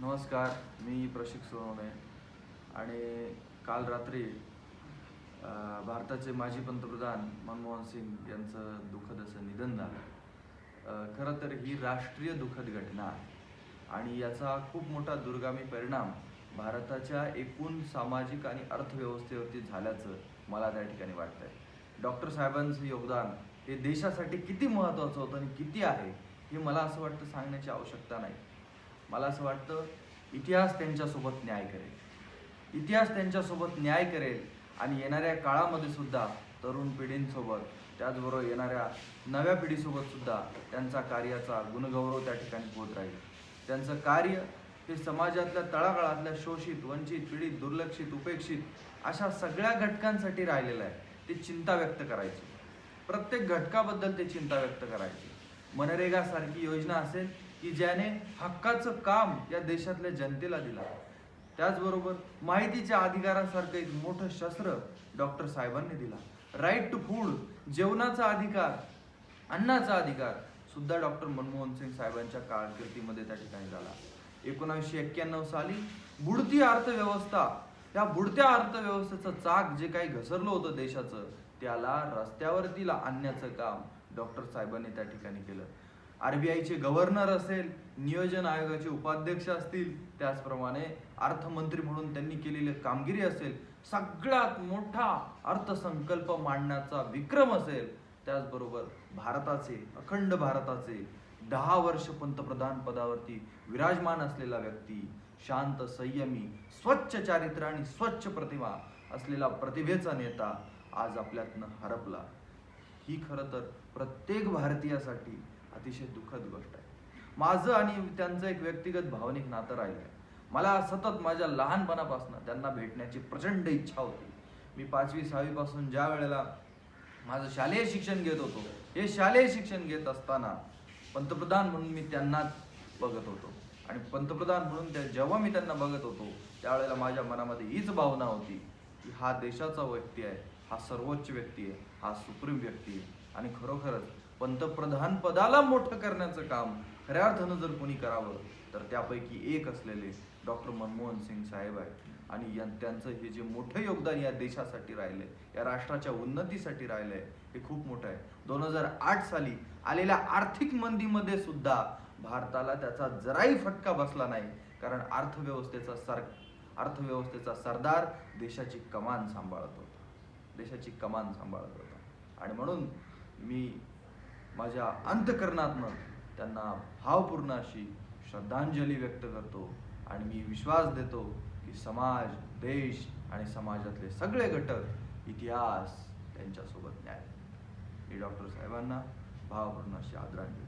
नमस्कार, मी प्रशिक सोनवणे आणि काल रात्री भारताचे माजी पंतप्रधान मनमोहन सिंग यांचं दुःखद असं निधन झालं. खरं तर ही राष्ट्रीय दुःखद घटना आहे आणि याचा खूप मोठा दूरगामी परिणाम भारताच्या एकूण सामाजिक आणि अर्थव्यवस्थेवरती झाल्याचं मला त्या ठिकाणी वाटतंय. डॉक्टर साहेबांचं योगदान हे देशासाठी किती महत्त्वाचं होतं आणि किती आहे हे मला असं वाटतं सांगण्याची आवश्यकता नाही. मला असं वाटतं इतिहास त्यांच्यासोबत न्याय करेल. इतिहास त्यांच्यासोबत न्याय करेल आणि येणाऱ्या काळामध्ये सुद्धा तरुण पिढींसोबत त्याचबरोबर येणाऱ्या नव्या पिढीसोबत सुद्धा त्यांचा कार्याचा गुणगौरव त्या ठिकाणी होत राहील. त्यांचं कार्य हे समाजातल्या तळागाळातल्या शोषित, वंचित, पीडित, दुर्लक्षित, उपेक्षित अशा सगळ्या घटकांसाठी राहिलेलं आहे. ते चिंता व्यक्त करायची, प्रत्येक घटकाबद्दल ते चिंता व्यक्त करायची. मनरेगासारखी योजना असेल की ज्याने हक्काचं काम या देशातल्या जनतेला दिलं. त्याचबरोबर माहितीच्या अधिकारासारखं एक मोठं शस्त्र डॉक्टर साहेबांनी दिला. राईट टू फूड, जेवणाचा अधिकार, अन्नाचा अधिकार सुद्धा डॉक्टर मनमोहन सिंग साहेबांच्या कारकिर्दीमध्ये त्या ठिकाणी झाला. 1991 साली बुडती अर्थव्यवस्था, त्या बुडत्या अर्थव्यवस्थेचं चाक जे काही घसरलं होतं देशाचं, त्याला रस्त्यावरती आणण्याचं काम डॉक्टर साहेबांनी त्या ठिकाणी केलं. RBIचे गव्हर्नर असेल, नियोजन आयोगाचे उपाध्यक्ष असतील, त्याचप्रमाणे अर्थमंत्री म्हणून त्यांनी केलेली कामगिरी असेल, सगळ्यात मोठा अर्थसंकल्प मांडण्याचा विक्रम असेल, त्याचबरोबर भारताचे, अखंड भारताचे 10 वर्ष पंतप्रधान पदावरती विराजमान असलेला व्यक्ती, शांत, संयमी, स्वच्छ चारित्र्य आणि स्वच्छ प्रतिमा असलेला प्रतिभेचा नेता आज आपल्यातनं हरपला. ही खरं तर प्रत्येक भारतीयासाठी अतिशय दुःखद गोष्ट आहे. माझं आणि त्यांचं एक व्यक्तिगत भावनिक नातं राहिलं. मला सतत माझ्या लहानपणापासून त्यांना भेटण्याची प्रचंड इच्छा होती. मी 5वी-6वी पासून ज्या वेळेला माझं शालेय शिक्षण घेत होतो, हे शालेय शिक्षण घेत असताना पंतप्रधान म्हणून मी त्यांनाच बघत होतो आणि पंतप्रधान म्हणून जेव्हा मी त्यांना बघत होतो त्यावेळेला माझ्या मनामध्ये हीच भावना होती की हा देशाचा व्यक्ती आहे, हा सर्वोच्च व्यक्ती आहे, हा सुप्रीम व्यक्ती आहे आणि खरोखरच पंतप्रधान पदाला मोठं करण्याचं काम खऱ्या अर्थानं जर कोणी करावं तर त्यापैकी एक असलेले डॉक्टर मनमोहन सिंग साहेब आहेत. आणि त्यांचं हे जे मोठं योगदान या देशासाठी राहिलंय, या राष्ट्राच्या उन्नतीसाठी राहिलंय, हे खूप मोठं आहे. 2008 साली आलेल्या आर्थिक मंदीमध्ये सुद्धा भारताला त्याचा जराही फटका बसला नाही, कारण अर्थव्यवस्थेचा सरदार देशाची कमान सांभाळत होता. आणि म्हणून मी माझ्या अंतःकरणातनं त्यांना भावपूर्ण अशी श्रद्धांजली व्यक्त करतो आणि मी विश्वास देतो की समाज, देश आणि समाजातले सगळे घटक, इतिहास त्यांच्यासोबत न्याय. मी डॉक्टर साहेबांना भावपूर्ण अशी आदरांजली